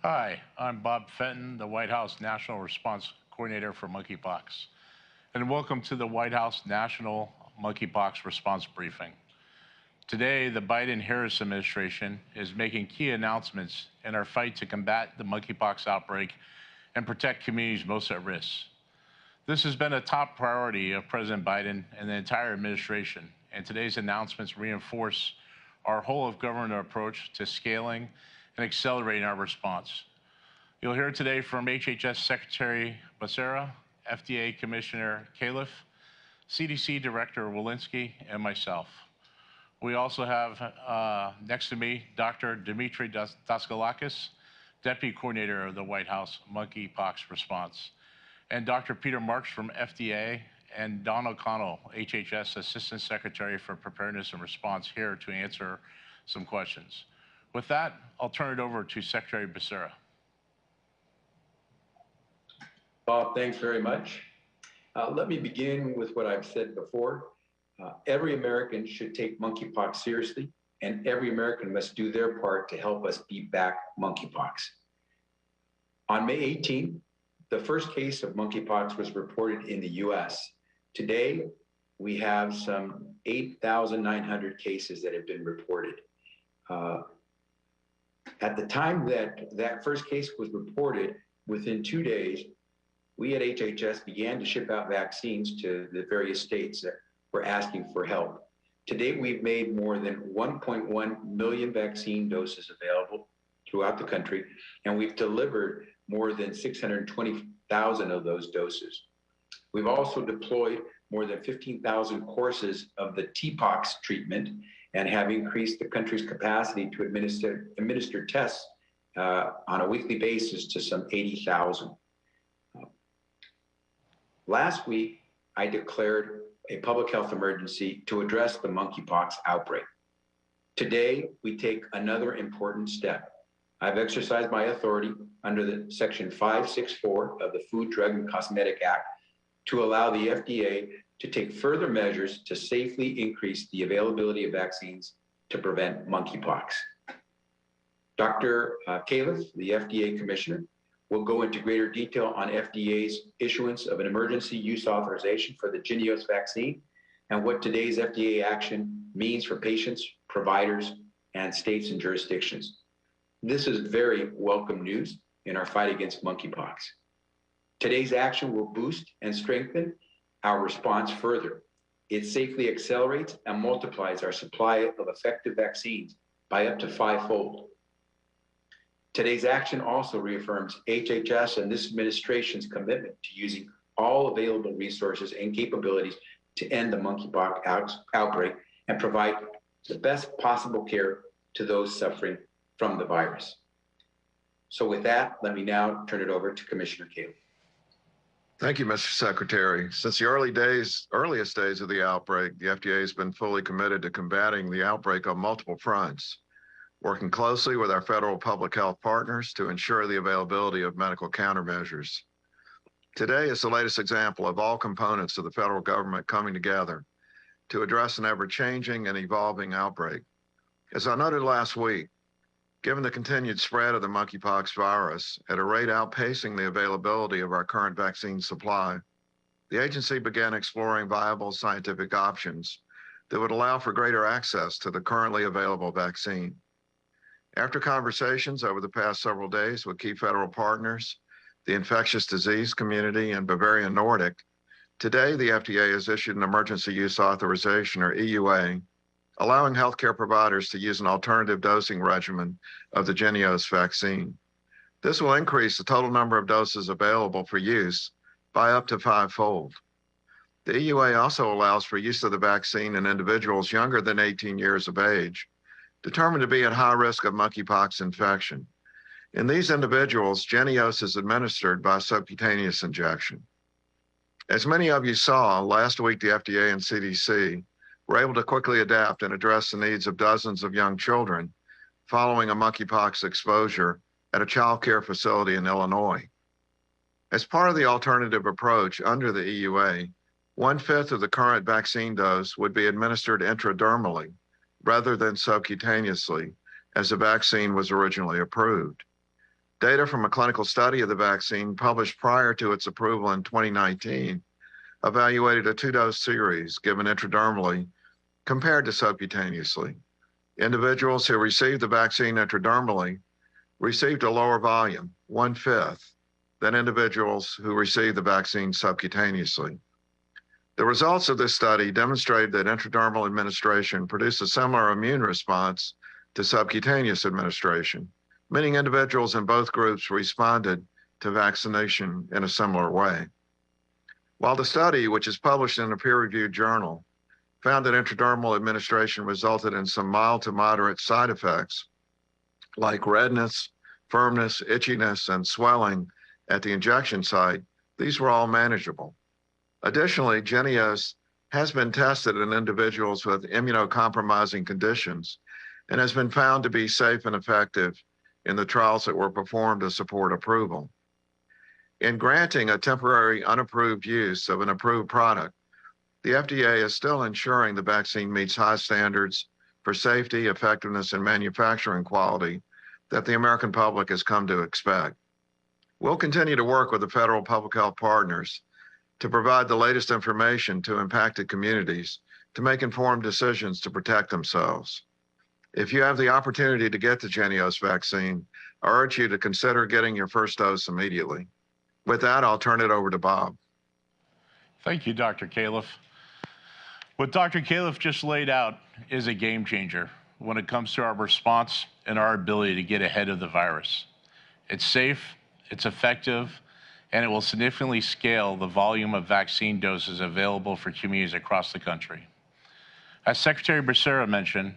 Hi, I'm Bob Fenton, the White House National Response Coordinator for monkeypox. And welcome to the White House National Monkeypox Response Briefing. Today, the Biden-Harris administration is making key announcements in our fight to combat the monkeypox outbreak and protect communities most at risk. This has been a top priority of President Biden and the entire administration, and today's announcements reinforce our whole of government approach to scaling and accelerating our response. You'll hear today from HHS Secretary Becerra, FDA Commissioner Califf, CDC Director Walensky, and myself. We also have next to me Dr. Dimitri Daskalakis, Deputy Coordinator of the White House Monkeypox Response, and Dr. Peter Marks from FDA, and Don O'Connell, HHS Assistant Secretary for Preparedness and Response, here to answer some questions. With that, I'll turn it over to Secretary Becerra. Bob, thanks very much. Let me begin with what I've said before. Every American should take monkeypox seriously, and every American must do their part to help us beat back monkeypox. On May 18th, the first case of monkeypox was reported in the US. Today, we have some 8,900 cases that have been reported. At the time that first case was reported, within 2 days, we at HHS began to ship out vaccines to the various states that were asking for help. To date, we've made more than 1.1 million vaccine doses available throughout the country, and we've delivered more than 620,000 of those doses. We've also deployed more than 15,000 courses of the TPOX treatment and have increased the country's capacity to administer tests on a weekly basis to some 80,000. Last week, I declared a public health emergency to address the monkeypox outbreak. Today, we take another important step. I've exercised my authority under the Section 564 of the Food, Drug, and Cosmetic Act to allow the FDA to take further measures to safely increase the availability of vaccines to prevent monkeypox. Dr. Califf, the FDA Commissioner, will go into greater detail on FDA's issuance of an emergency use authorization for the Jynneos vaccine and what today's FDA action means for patients, providers, and states and jurisdictions. This is very welcome news in our fight against monkeypox. Today's action will boost and strengthen our response further. It safely accelerates and multiplies our supply of effective vaccines by up to 5-fold. Today's action also reaffirms HHS and this administration's commitment to using all available resources and capabilities to end the monkeypox outbreak and provide the best possible care to those suffering from the virus. So with that, let me now turn it over to Commissioner Califf. Thank you, Mr. Secretary. Since the earliest days of the outbreak, the FDA has been fully committed to combating the outbreak on multiple fronts, working closely with our federal public health partners to ensure the availability of medical countermeasures. Today is the latest example of all components of the federal government coming together to address an ever-changing and evolving outbreak. As I noted last week, given the continued spread of the monkeypox virus at a rate outpacing the availability of our current vaccine supply, the agency began exploring viable scientific options that would allow for greater access to the currently available vaccine. After conversations over the past several days with key federal partners, the infectious disease community, and Bavarian Nordic, today the FDA has issued an emergency use authorization, or EUA, allowing healthcare providers to use an alternative dosing regimen of the Jynneos vaccine. This will increase the total number of doses available for use by up to 5-fold. The EUA also allows for use of the vaccine in individuals younger than 18 years of age, determined to be at high risk of monkeypox infection. In these individuals, Jynneos is administered by subcutaneous injection. As many of you saw, last week the FDA and CDC were able to quickly adapt and address the needs of dozens of young children following a monkeypox exposure at a child care facility in Illinois. As part of the alternative approach under the EUA, 1/5 of the current vaccine dose would be administered intradermally rather than subcutaneously, as the vaccine was originally approved. Data from a clinical study of the vaccine published prior to its approval in 2019 evaluated a 2-dose series given intradermally compared to subcutaneously. Individuals who received the vaccine intradermally received a lower volume, 1/5, than individuals who received the vaccine subcutaneously. The results of this study demonstrated that intradermal administration produced a similar immune response to subcutaneous administration, meaning individuals in both groups responded to vaccination in a similar way. While the study, which is published in a peer-reviewed journal, found that intradermal administration resulted in some mild to moderate side effects like redness, firmness, itchiness, and swelling at the injection site, these were all manageable. Additionally, Jynneos has been tested in individuals with immunocompromising conditions and has been found to be safe and effective in the trials that were performed to support approval. In granting a temporary unapproved use of an approved product, the FDA is still ensuring the vaccine meets high standards for safety, effectiveness, and manufacturing quality that the American public has come to expect. We'll continue to work with the federal public health partners to provide the latest information to impacted communities to make informed decisions to protect themselves. If you have the opportunity to get the Jynneos vaccine, I urge you to consider getting your first dose immediately. With that, I'll turn it over to Bob. Thank you, Dr. Califf. What Dr. Califf just laid out is a game changer when it comes to our response and our ability to get ahead of the virus. It's safe, it's effective, and it will significantly scale the volume of vaccine doses available for communities across the country. As Secretary Becerra mentioned,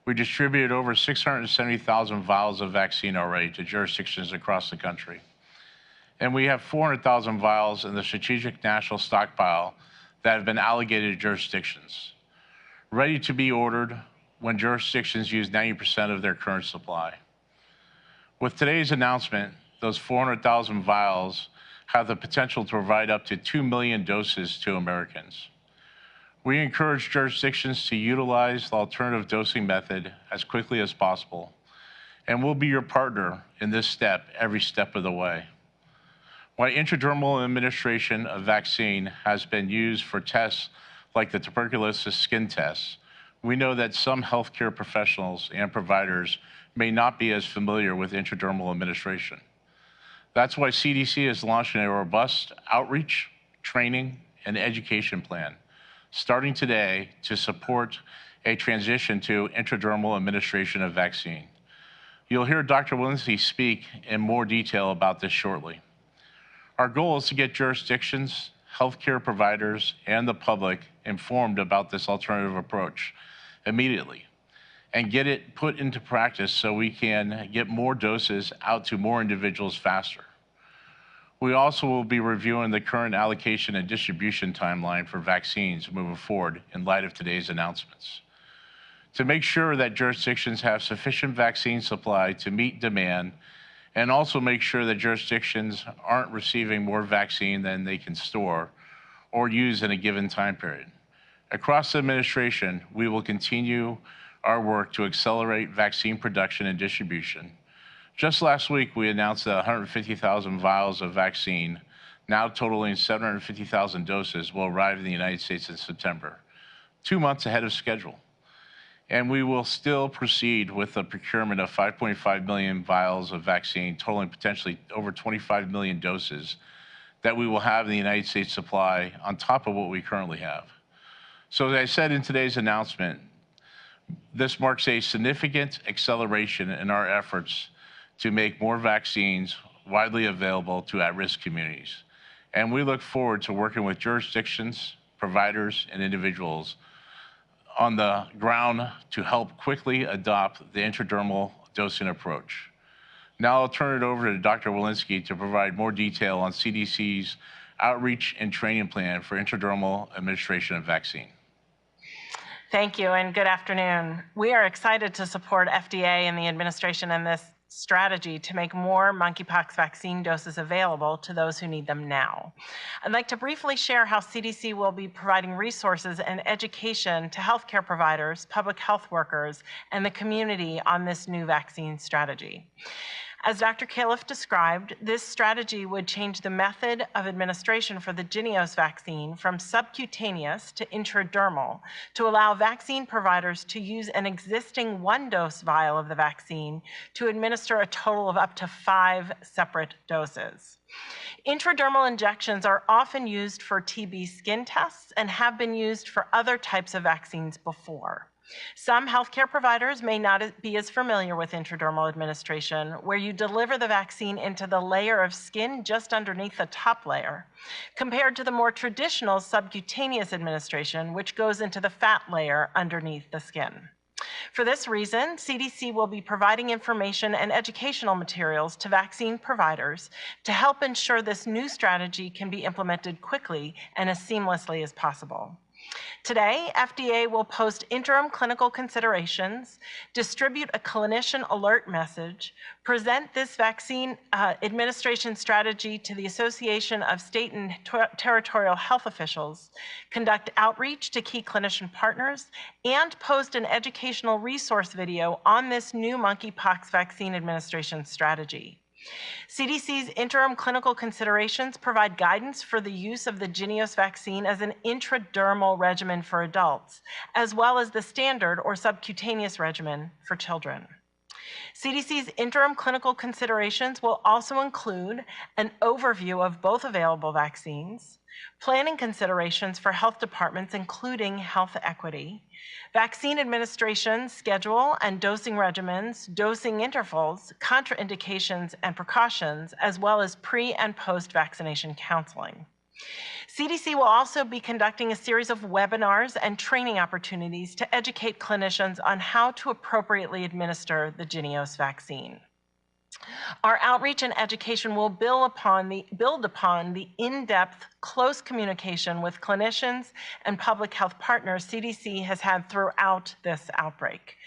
we distributed over 670,000 vials of vaccine already to jurisdictions across the country. And we have 400,000 vials in the Strategic National Stockpile that have been allocated to jurisdictions, ready to be ordered when jurisdictions use 90% of their current supply. With today's announcement, those 400,000 vials have the potential to provide up to 2 million doses to Americans. We encourage jurisdictions to utilize the alternative dosing method as quickly as possible, and we'll be your partner in this step every step of the way. While intradermal administration of vaccine has been used for tests like the tuberculosis skin tests, we know that some healthcare professionals and providers may not be as familiar with intradermal administration. That's why CDC is launching a robust outreach, training, and education plan starting today to support a transition to intradermal administration of vaccine. You'll hear Dr. Walensky speak in more detail about this shortly. Our goal is to get jurisdictions, healthcare providers, and the public informed about this alternative approach immediately and get it put into practice so we can get more doses out to more individuals faster. We also will be reviewing the current allocation and distribution timeline for vaccines moving forward in light of today's announcements, to make sure that jurisdictions have sufficient vaccine supply to meet demand, and also make sure that jurisdictions aren't receiving more vaccine than they can store or use in a given time period. Across the administration, we will continue our work to accelerate vaccine production and distribution. Just last week, we announced that 150,000 vials of vaccine, now totaling 750,000 doses, will arrive in the United States in September, 2 months ahead of schedule. And we will still proceed with the procurement of 5.5 million vials of vaccine, totaling potentially over 25 million doses that we will have in the United States supply on top of what we currently have. So as I said in today's announcement, this marks a significant acceleration in our efforts to make more vaccines widely available to at-risk communities. And we look forward to working with jurisdictions, providers, and individuals on the ground to help quickly adopt the intradermal dosing approach. Now I'll turn it over to Dr. Walensky to provide more detail on CDC's outreach and training plan for intradermal administration of vaccine. Thank you, and good afternoon. We are excited to support FDA and the administration in this strategy to make more monkeypox vaccine doses available to those who need them now. I'd like to briefly share how CDC will be providing resources and education to healthcare providers, public health workers, and the community on this new vaccine strategy. As Dr. Califf described, this strategy would change the method of administration for the Jynneos vaccine from subcutaneous to intradermal to allow vaccine providers to use an existing one-dose vial of the vaccine to administer a total of up to 5 separate doses. Intradermal injections are often used for TB skin tests and have been used for other types of vaccines before. Some healthcare providers may not be as familiar with intradermal administration, where you deliver the vaccine into the layer of skin just underneath the top layer, compared to the more traditional subcutaneous administration, which goes into the fat layer underneath the skin. For this reason, CDC will be providing information and educational materials to vaccine providers to help ensure this new strategy can be implemented quickly and as seamlessly as possible. Today, FDA will post interim clinical considerations, distribute a clinician alert message, present this vaccine administration strategy to the Association of State and Territorial Health Officials, conduct outreach to key clinician partners, and post an educational resource video on this new monkeypox vaccine administration strategy. CDC's interim clinical considerations provide guidance for the use of the Jynneos vaccine as an intradermal regimen for adults, as well as the standard or subcutaneous regimen for children. CDC's interim clinical considerations will also include an overview of both available vaccines, planning considerations for health departments, including health equity, vaccine administration schedule and dosing regimens, dosing intervals, contraindications and precautions, as well as pre- and post-vaccination counseling. CDC will also be conducting a series of webinars and training opportunities to educate clinicians on how to appropriately administer the Jynneos vaccine. Our outreach and education will build upon the in-depth, close communication with clinicians and public health partners CDC has had throughout this outbreak.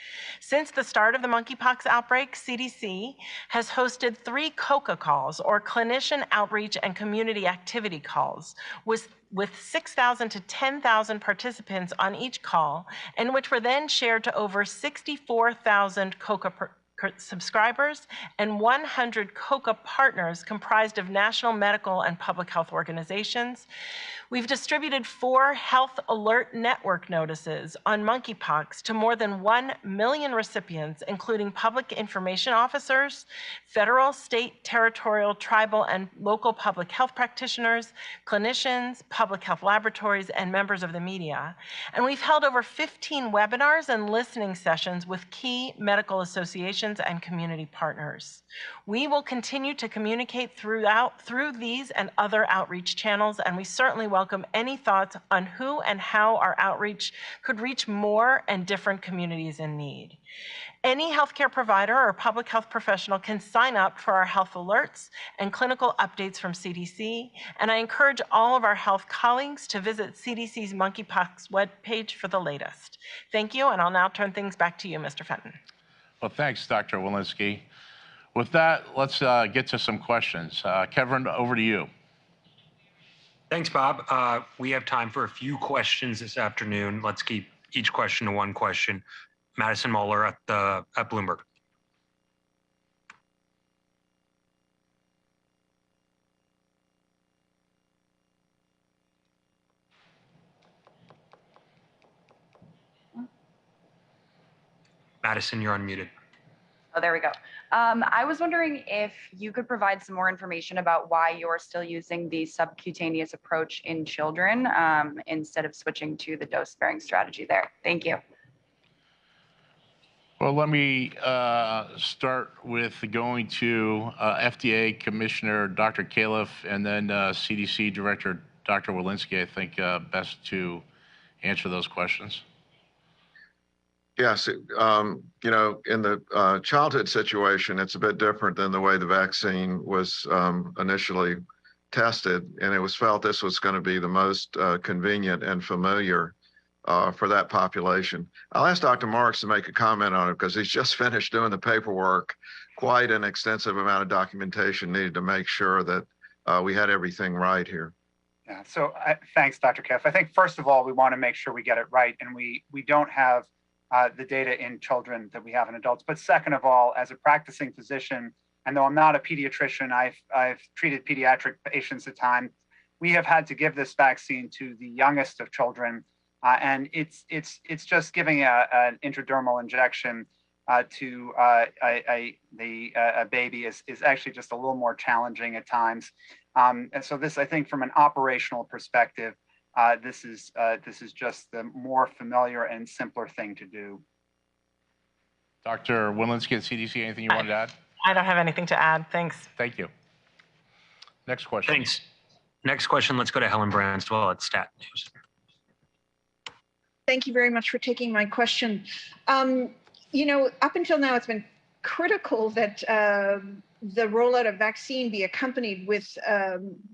Since the start of the monkeypox outbreak, CDC has hosted 3 COCA calls, or clinician outreach and community activity calls, with 6,000 to 10,000 participants on each call, and which were then shared to over 64,000 COCA subscribers and 100 COCA partners comprised of national medical and public health organizations. We've distributed 4 health alert network notices on monkeypox to more than 1 million recipients, including public information officers, federal, state, territorial, tribal, and local public health practitioners, clinicians, public health laboratories, and members of the media. And we've held over 15 webinars and listening sessions with key medical associations and community partners. We will continue to communicate through these and other outreach channels, and we certainly welcome any thoughts on who and how our outreach could reach more and different communities in need. Any healthcare provider or public health professional can sign up for our health alerts and clinical updates from CDC, and I encourage all of our health colleagues to visit CDC's monkeypox webpage for the latest. Thank you, and I'll now turn things back to you, Mr. Fenton. Well, thanks, Dr. Walensky. With that, let's get to some questions. Kevin, over to you. Thanks, Bob. We have time for a few questions this afternoon. Let's keep each question to 1 question. Madison Moeller at Bloomberg. Madison, you're unmuted. Oh, there we go. I was wondering if you could provide some more information about why you're still using the subcutaneous approach in children instead of switching to the dose-sparing strategy there. Thank you. Well, let me start with going to FDA Commissioner Dr. Califf and then CDC Director Dr. Walensky, I think best to answer those questions. Yes, you know, in the childhood situation, it's a bit different than the way the vaccine was initially tested, and it was felt this was going to be the most convenient and familiar for that population. I'll ask Dr. Marks to make a comment on it because he's just finished doing the paperwork. Quite an extensive amount of documentation needed to make sure that we had everything right here. Yeah, so thanks, Dr. Kiff. I think first of all, we want to make sure we get it right, and we don't have the data in children that we have in adults. But second of all, as a practicing physician, And though I'm not a pediatrician, I've treated pediatric patients at times. We have had to give this vaccine to the youngest of children, and it's just giving an intradermal injection to a baby is actually just a little more challenging at times. And so this, I think, from an operational perspective, this is just the more familiar and simpler thing to do. Dr. Walensky at CDC, anything you wanted to add? I don't have anything to add. Thanks. Thank you. Next question. Thanks. Next question, let's go to Helen Branswell at Stat News. Thank you very much for taking my question. You know, up until now, it's been critical that the rollout of vaccine be accompanied with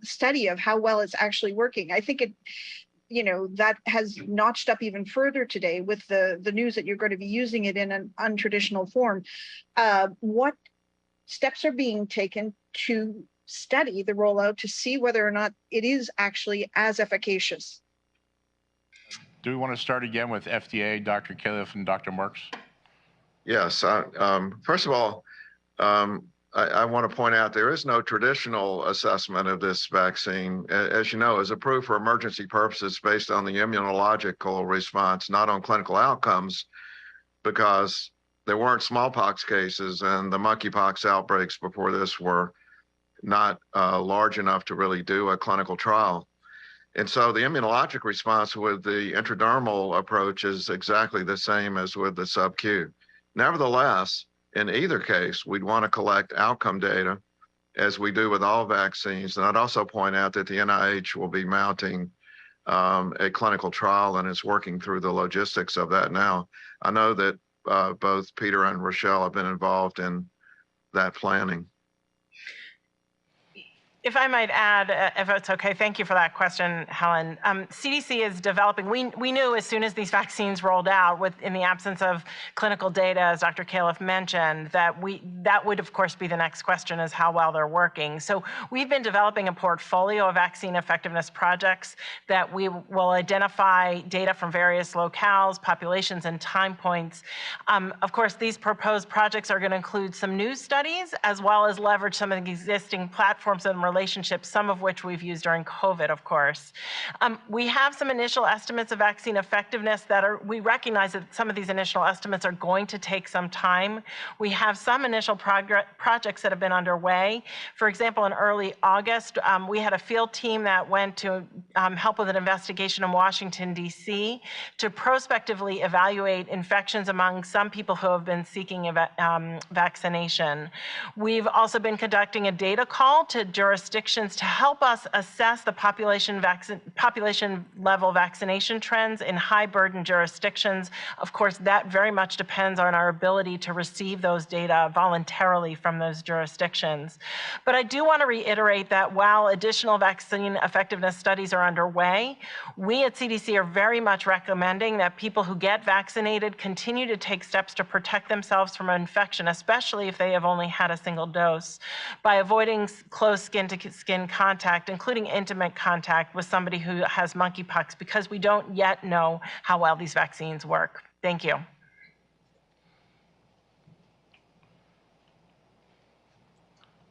study of how well it's actually working. I think it, you know, that has notched up even further today with the news that you're going to be using it in an untraditional form. What steps are being taken to study the rollout to see whether or not it is actually as efficacious? Do we want to start again with FDA, Dr. Califf and Dr. Marks? Yes. First of all, I want to point out there is no traditional assessment of this vaccine. As you know, is approved for emergency purposes based on the immunological response, not on clinical outcomes, because there weren't smallpox cases and the monkeypox outbreaks before this were not large enough to really do a clinical trial. And so the immunologic response with the intradermal approach is exactly the same as with the sub-Q. Nevertheless, in either case, we'd want to collect outcome data as we do with all vaccines. And I'd also point out that the NIH will be mounting a clinical trial and is working through the logistics of that now. I know that both Peter and Rochelle have been involved in that planning. If I might add, if it's okay, thank you for that question, Helen. CDC is developing, we knew as soon as these vaccines rolled out, in the absence of clinical data, as Dr. Califf mentioned, that would of course be the next question, is how well they're working. So we've been developing a portfolio of vaccine effectiveness projects that we will identify data from various locales, populations, and time points. Of course, these proposed projects are going to include some new studies, as well as leverage some of the existing platforms and relationships, some of which we've used during COVID, of course. We have some initial estimates of vaccine effectiveness we recognize that some of these initial estimates are going to take some time. We have some initial projects that have been underway. For example, in early August, we had a field team that went to help with an investigation in Washington, D.C. to prospectively evaluate infections among some people who have been seeking vaccination. We've also been conducting a data call to jurisdictions to help us assess the population level vaccination trends in high burden jurisdictions. Of course, that very much depends on our ability to receive those data voluntarily from those jurisdictions. But I do want to reiterate that while additional vaccine effectiveness studies are underway, we at CDC are very much recommending that people who get vaccinated continue to take steps to protect themselves from infection, especially if they have only had a single dose, by avoiding close skin-to-skin contact, including intimate contact with somebody who has monkeypox, because we don't yet know how well these vaccines work. Thank you.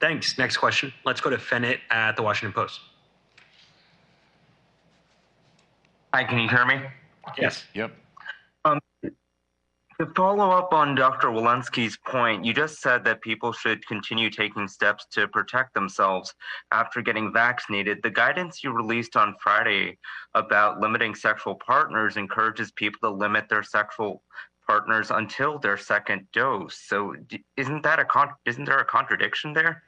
Thanks. Next question. Let's go to Fennett at the Washington Post. Hi, can you hear me? Yes. Yep. To follow up on Dr. Walensky's point, you just said that people should continue taking steps to protect themselves after getting vaccinated. The guidance you released on Friday about limiting sexual partners encourages people to limit their sexual partners until their second dose. So isn't there a contradiction there?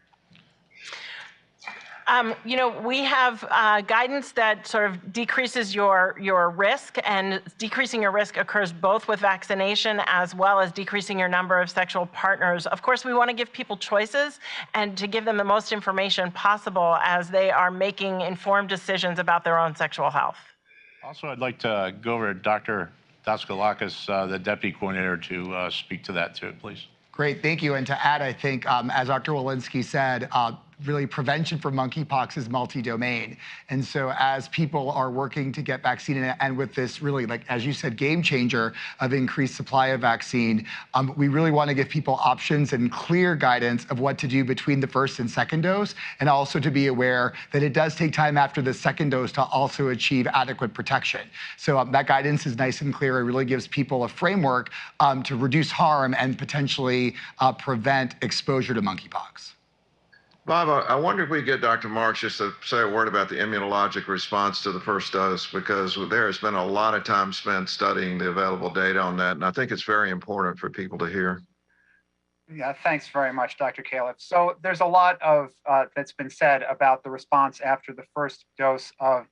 You know, we have guidance that sort of decreases your risk, and decreasing your risk occurs both with vaccination as well as decreasing your number of sexual partners. Of course, we want to give people choices and to give them the most information possible as they are making informed decisions about their own sexual health. Also, I'd like to go over to Dr. Daskalakis, the deputy coordinator, to speak to that too, please. Great, thank you. And to add, I think, as Dr. Walensky said, really prevention for monkeypox is multi-domain. And so as people are working to get vaccine and with this really, like, as you said, game changer of increased supply of vaccine, we really want to give people options and clear guidance of what to do between the first and second dose, and also to be aware that it does take time after the second dose to also achieve adequate protection. So that guidance is nice and clear. It really gives people a framework to reduce harm and potentially prevent exposure to monkeypox. Bob, I wonder if we get Dr. Marks just to say a word about the immunologic response to the first dose, because there has been a lot of time spent studying the available data on that, and I think it's very important for people to hear. Yeah, thanks very much, Dr. Califf. So there's a lot of that's been said about the response after the first dose of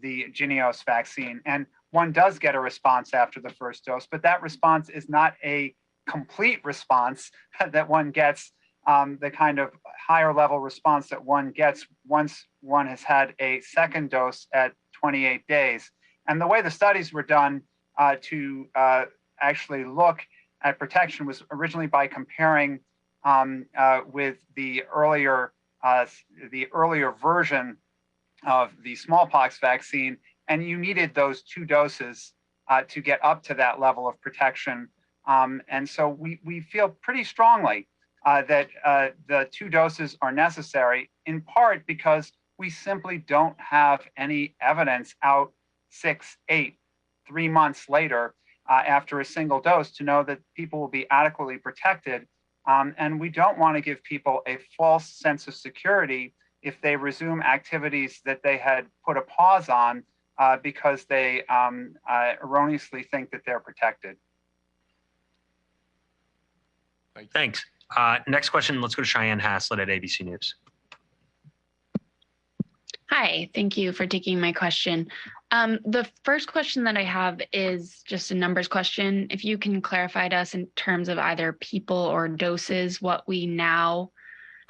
the Jynneos vaccine, and one does get a response after the first dose, but that response is not a complete response that one gets. The kind of higher level response that one gets once one has had a second dose at 28 days. And the way the studies were done to actually look at protection was originally by comparing with the earlier version of the smallpox vaccine, and you needed those 2 doses to get up to that level of protection. And so we feel pretty strongly that the 2 doses are necessary, in part because we simply don't have any evidence out 6, 8, 3 months later after a single dose to know that people will be adequately protected. And we don't want to give people a false sense of security if they resume activities that they had put a pause on because they erroneously think that they're protected. Thanks. Next question, let's go to Cheyenne Haslett at ABC News. Hi, thank you for taking my question. The first question that I have is just a numbers question. If you can clarify to us in terms of either people or doses, what we now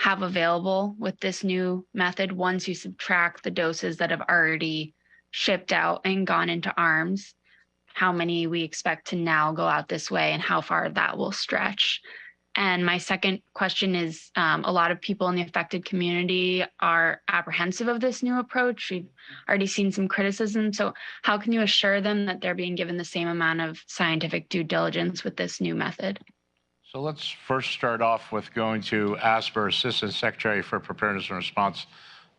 have available with this new method once you subtract the doses that have already shipped out and gone into arms, how many we expect to now go out this way and how far that will stretch. And my second question is, a lot of people in the affected community are apprehensive of this new approach. We've already seen some criticism. So how can you assure them that they're being given the same amount of scientific due diligence with this new method? So let's first start off with going to ASPR, Assistant Secretary for Preparedness and Response,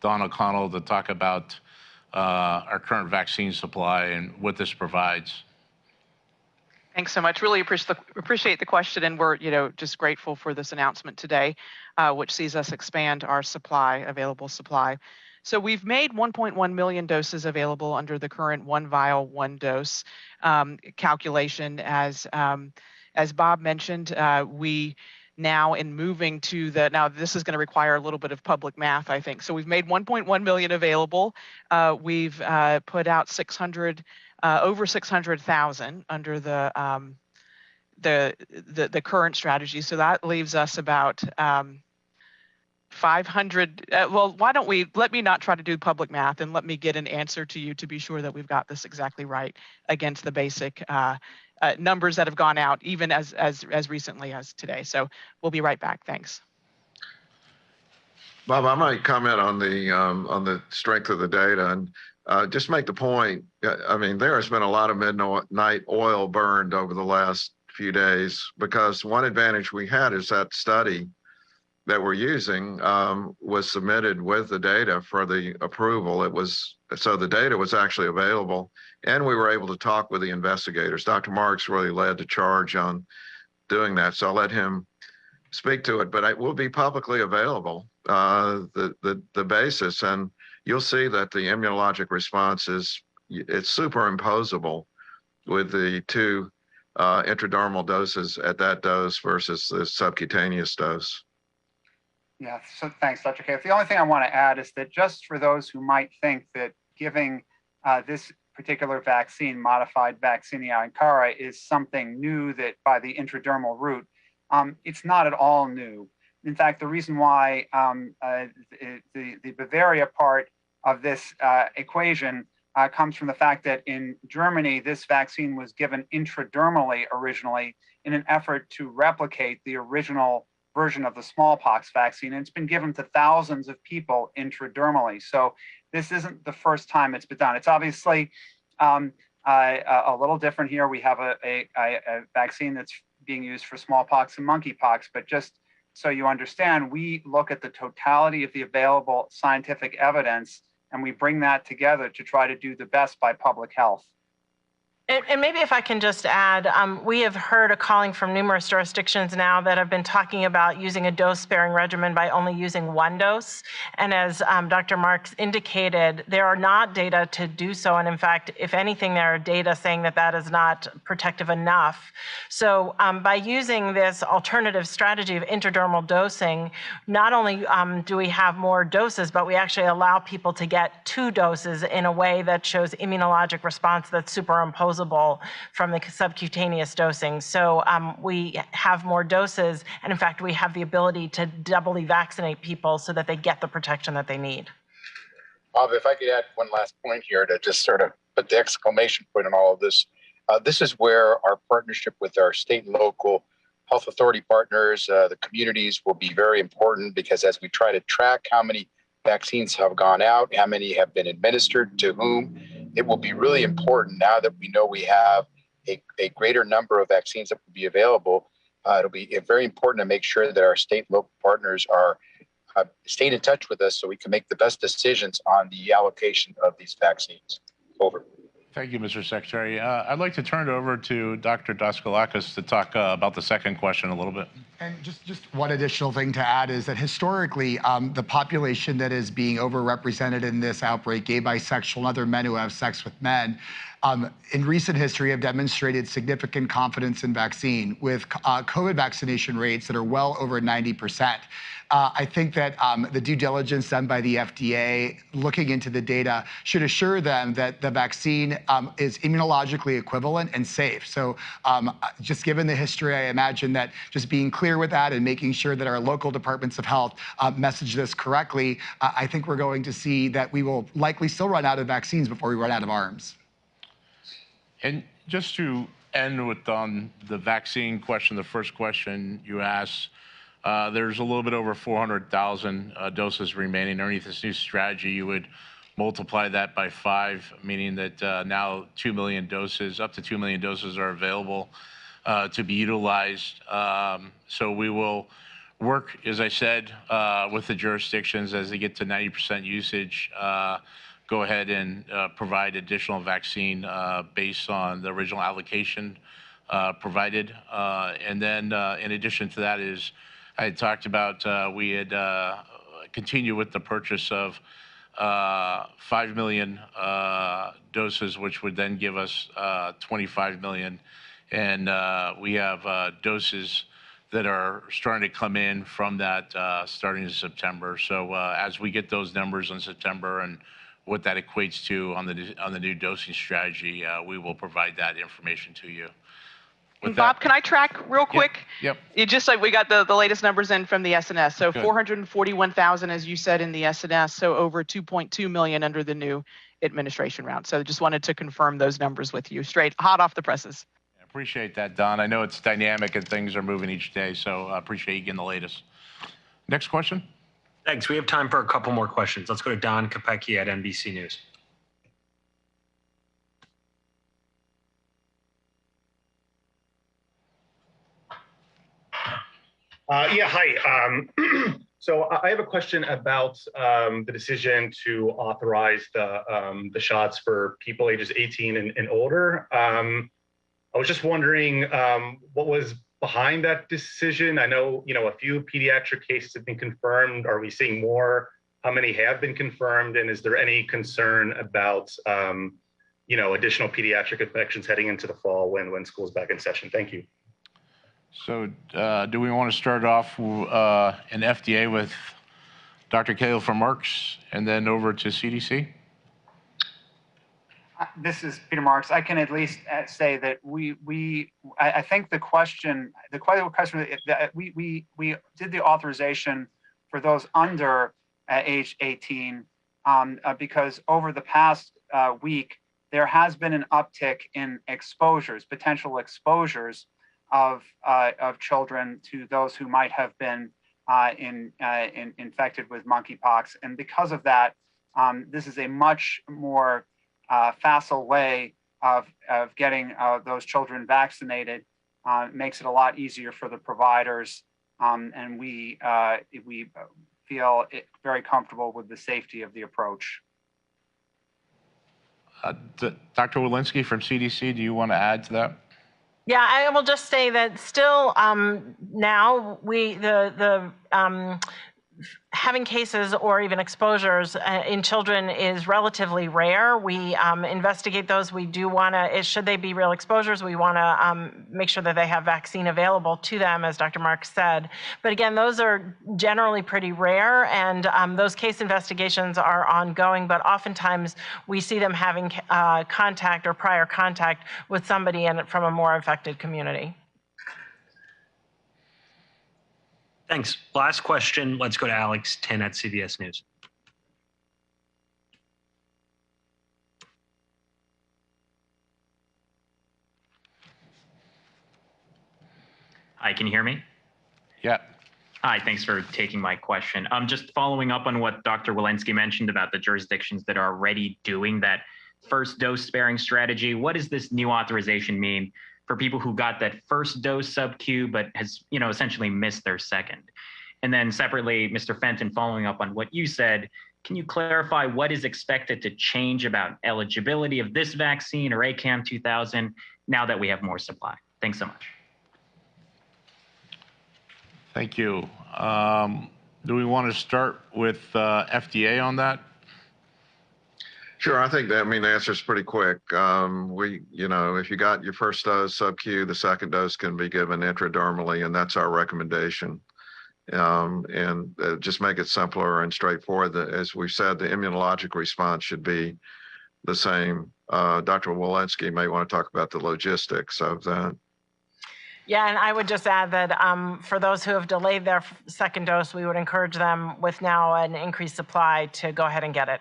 Don O'Connell, to talk about our current vaccine supply and what this provides. Thanks so much. Really appreciate the question, and we're just grateful for this announcement today, which sees us expand our available supply. So we've made 1.1 million doses available under the current 1 vial, 1 dose calculation. As Bob mentioned, we now in moving to now this is going to require a little bit of public math, I think. So we've made 1.1 million available. We've put out over 600,000 under the current strategy. So that leaves us about 500. Well, why don't let me not try to do public math and let me get an answer to you to be sure that we've got this exactly right against the basic numbers that have gone out even as recently as today. So we'll be right back. Thanks. Bob, I might comment on the strength of the data and just make the point. I mean, there has been a lot of midnight oil burned over the last few days, because one advantage we had is that study that we're using was submitted with the data for the approval. So the data was actually available, and we were able to talk with the investigators. Dr. Marks really led the charge on doing that, so I'll let him speak to it, but it will be publicly available, the basis, and you'll see that the immunologic response it's superimposable with the 2 intradermal doses at that dose versus the subcutaneous dose. Yeah, so thanks, Dr. Califf. The only thing I want to add is that just for those who might think that giving this particular vaccine, modified Vaccinia Ankara, is something new that by the intradermal route, it's not at all new. In fact, the reason why the Bavaria part of this equation comes from the fact that in Germany, this vaccine was given intradermally originally in an effort to replicate the original version of the smallpox vaccine, and it's been given to thousands of people intradermally. So this isn't the first time it's been done. It's obviously a little different here. We have a vaccine that's being used for smallpox and monkeypox, but just so you understand, we look at the totality of the available scientific evidence and we bring that together to try to do the best by public health. And maybe if I can just add, we have heard a calling from numerous jurisdictions now that have been talking about using a dose-sparing regimen by only using one dose. And as Dr. Marks indicated, there are not data to do so. And in fact, if anything, there are data saying that that is not protective enough. So by using this alternative strategy of intradermal dosing, not only do we have more doses, but we actually allow people to get 2 doses in a way that shows immunologic response that's superimposed from the subcutaneous dosing. So we have more doses, and in fact, we have the ability to doubly vaccinate people so that they get the protection that they need. Bob, if I could add one last point here to just sort of put the exclamation point on all of this. This is where our partnership with our state and local health authority partners, the communities, will be very important, because as we try to track how many vaccines have gone out, how many have been administered to whom, it will be really important now that we know we have a greater number of vaccines that will be available. It'll be very important to make sure that our state and local partners are staying in touch with us so we can make the best decisions on the allocation of these vaccines. Over. Thank you, Mr. Secretary. I'd like to turn it over to Dr. Daskalakis to talk about the second question a little bit. And just one additional thing to add is that historically, the population that is being overrepresented in this outbreak, gay, bisexual, and other men who have sex with men, in recent history have demonstrated significant confidence in vaccine with COVID vaccination rates that are well over 90%. I think that the due diligence done by the FDA looking into the data should assure them that the vaccine is immunologically equivalent and safe. So just given the history, I imagine that just being clear with that and making sure that our local departments of health message this correctly, I think we're going to see that we will likely still run out of vaccines before we run out of arms. And just to end with the vaccine question, the first question you asked, there's a little bit over 400,000 doses remaining. Underneath this new strategy, you would multiply that by 5, meaning that now 2 million doses, up to 2 million doses are available to be utilized. So we will work, as I said, with the jurisdictions as they get to 90% usage, go ahead and provide additional vaccine based on the original allocation provided. And then in addition to that is, I had talked about we had continued with the purchase of 5 million doses, which would then give us 25 million. And we have doses that are starting to come in from that starting in September. So as we get those numbers in September and what that equates to on the new dosing strategy, we will provide that information to you. And Bob, can I track real quick? Yep. It just like we got the latest numbers in from the SNS. So 441,000, as you said, in the SNS. So over 2.2 million under the new administration round. So just wanted to confirm those numbers with you, straight hot off the presses. I appreciate that, Don. I know it's dynamic and things are moving each day, so I appreciate you getting the latest. Next question. Thanks. We have time for a couple more questions. Let's go to Don Kopecki at NBC News. Yeah, hi. So I have a question about the decision to authorize the shots for people ages 18 and older. I was just wondering what was behind that decision. I know, a few pediatric cases have been confirmed. Are we seeing more? How many have been confirmed? And is there any concern about, additional pediatric infections heading into the fall when school's back in session? Thank you. So do we want to start off in FDA with Dr. Cahill from Merck's and then over to CDC? This is Peter Marks. I can at least say that I think the question that we did the authorization for those under age 18 because over the past week there has been an uptick in exposures, potential exposures of children to those who might have been infected with monkeypox. And because of that, this is a much more facile way of getting those children vaccinated. It makes it a lot easier for the providers, and we feel very comfortable with the safety of the approach. Dr. Walensky from CDC, do you want to add to that? Yeah, I will just say that still now having cases or even exposures in children is relatively rare. We investigate those. We do want to, should they be real exposures, we want to make sure that they have vaccine available to them, as Dr. Marks said. But again, those are generally pretty rare, and those case investigations are ongoing, but oftentimes we see them having contact or prior contact with somebody from a more affected community. Thanks. Last question. Let's go to Alex Tin at CBS News. Hi, can you hear me? Yeah. Hi, thanks for taking my question. Just following up on what Dr. Walensky mentioned about the jurisdictions that are already doing that first dose sparing strategy. What does this new authorization mean for people who got that first dose sub-Q but has, essentially missed their second? And then separately, Mr. Fenton, following up on what you said, can you clarify what is expected to change about eligibility of this vaccine or ACAM 2000 now that we have more supply? Thanks so much. Thank you. Do we want to start with FDA on that? Sure, I think that, the answer is pretty quick. If you got your first dose sub-Q, the second dose can be given intradermally, and that's our recommendation. Just make it simpler and straightforward. As we said, the immunologic response should be the same. Dr. Walensky may want to talk about the logistics of that. Yeah, and I would just add that for those who have delayed their second dose, we would encourage them with now an increased supply to go ahead and get it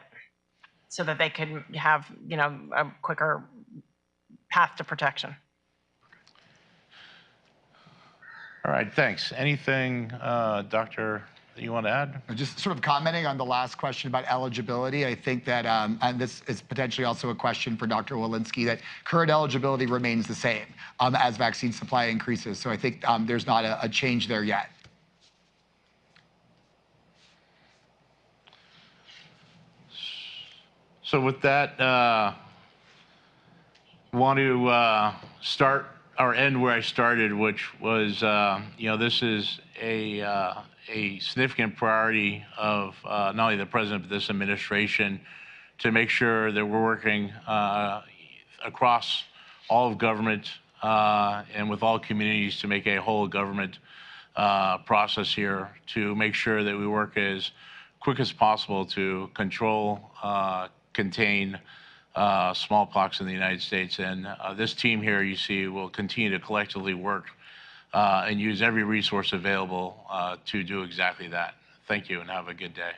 so that they can have, a quicker path to protection. All right, thanks. Anything, Doctor, that you want to add? Just sort of commenting on the last question about eligibility, I think that, and this is potentially also a question for Dr. Walensky, that current eligibility remains the same as vaccine supply increases. So I think there's not a change there yet. So with that, want to start or end where I started, which was, this is a significant priority of not only the president, but this administration to make sure that we're working across all of government and with all communities to make a whole government process here to make sure that we work as quick as possible to control, contain smallpox in the United States. And this team here, you see, will continue to collectively work and use every resource available to do exactly that. Thank you and have a good day.